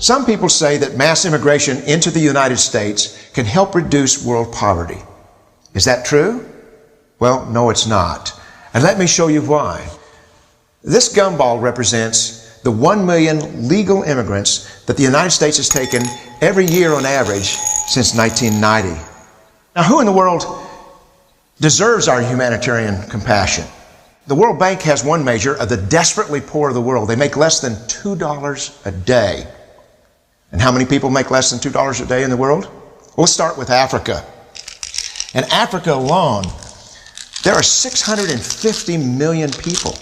Some people say that mass immigration into the United States can help reduce world poverty. Is that true? Well, no, it's not. And let me show you why. This gumball represents the 1 million legal immigrants that the United States has taken every year on average since 1990. Now, who in the world deserves our humanitarian compassion? The World Bank has one measure of the desperately poor of the world. They make less than $2 a day. And how many people make less than $2 a day in the world? Well, let's start with Africa. In Africa alone, there are 650 million people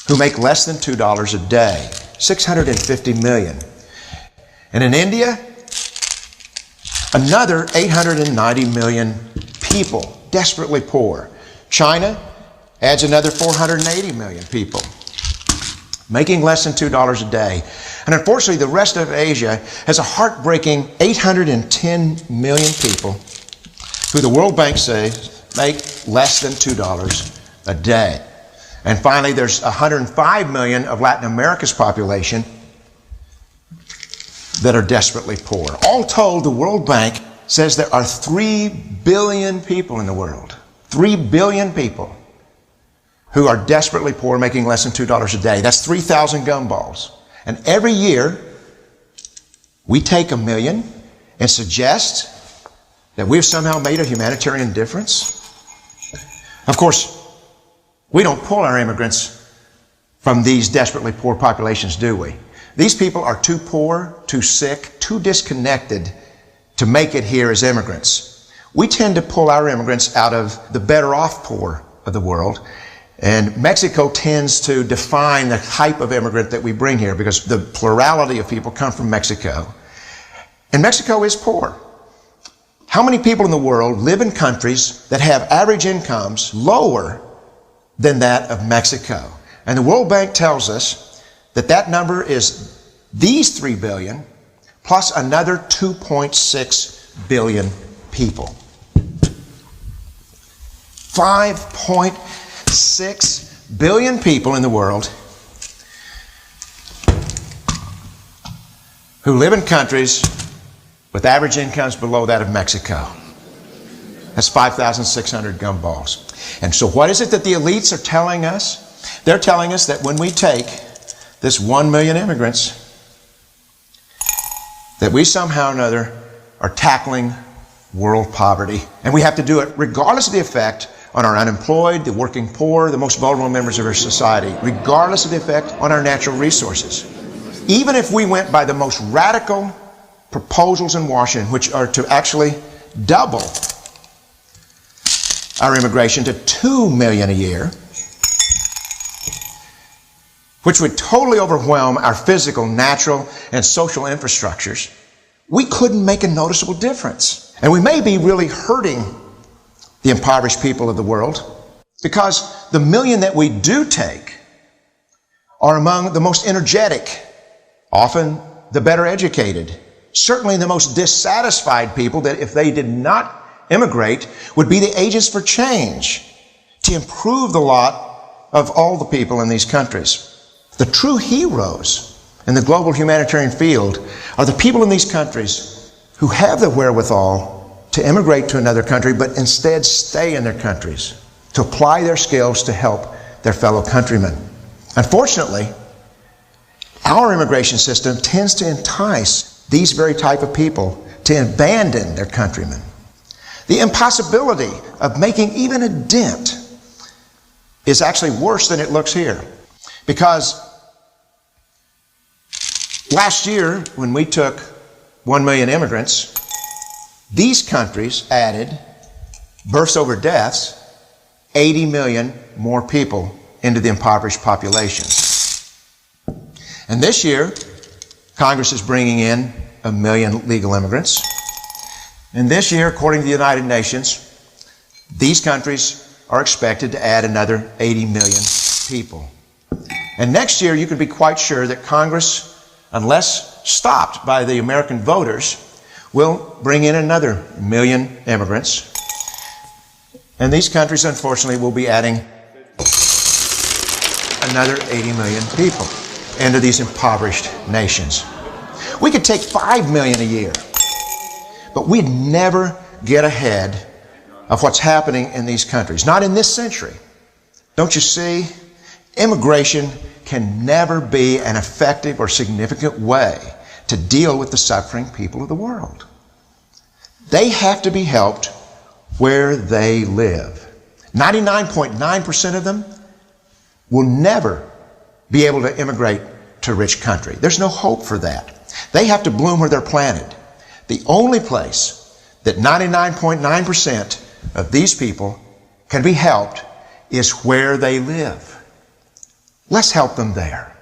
who make less than $2 a day. 650 million. And in India, another 890 million people, desperately poor. China adds another 480 million people, making less than $2 a day. And unfortunately, the rest of Asia has a heartbreaking 810 million people who the World Bank says make less than $2 a day. And finally, there's 105 million of Latin America's population that are desperately poor. All told, the World Bank says there are 3 billion people in the world. 3 billion people who are desperately poor, making less than $2 a day. That's 3,000 gumballs. And every year, we take 1 million and suggest that we've somehow made a humanitarian difference. Of course, we don't pull our immigrants from these desperately poor populations, do we? These people are too poor, too sick, too disconnected to make it here as immigrants. We tend to pull our immigrants out of the better off poor of the world. And Mexico tends to define the type of immigrant that we bring here because the plurality of people come from Mexico. And Mexico is poor. How many people in the world live in countries that have average incomes lower than that of Mexico? And the World Bank tells us that that number is these 3 billion plus another 2.6 billion people. 5.6 billion people in the world who live in countries with average incomes below that of Mexico. That's 5,600 gumballs. And so what is it that the elites are telling us? They're telling us that when we take this 1 million immigrants, that we somehow or another are tackling world poverty. And we have to do it regardless of the effect on our unemployed, the working poor, the most vulnerable members of our society, regardless of the effect on our natural resources. Even if we went by the most radical proposals in Washington, which are to actually double our immigration to 2 million a year, which would totally overwhelm our physical, natural, and social infrastructures, we couldn't make a noticeable difference. And we may be really hurting the impoverished people of the world because the million that we do take are among the most energetic, often the better educated, certainly the most dissatisfied people that if they did not immigrate would be the agents for change to improve the lot of all the people in these countries. The true heroes in the global humanitarian field are the people in these countries who have the wherewithal to immigrate to another country, but instead stay in their countries, to apply their skills to help their fellow countrymen. Unfortunately, our immigration system tends to entice these very type of people to abandon their countrymen. The impossibility of making even a dent is actually worse than it looks here. Because last year, when we took 1 million immigrants, these countries added, births over deaths, 80 million more people into the impoverished populations. And this year, Congress is bringing in 1 million legal immigrants. And this year, according to the United Nations, these countries are expected to add another 80 million people. And next year, you can be quite sure that Congress, unless stopped by the American voters, will bring in another 1 million immigrants. And these countries, unfortunately, will be adding another 80 million people. into these impoverished nations. We could take 5 million a year, but we'd never get ahead of what's happening in these countries. Not in this century. Don't you see? Immigration can never be an effective or significant way to deal with the suffering people of the world. They have to be helped where they live. 99.9% of them will never be able to immigrate to a rich country. There's no hope for that. They have to bloom where they're planted. The only place that 99.9% of these people can be helped is where they live. Let's help them there.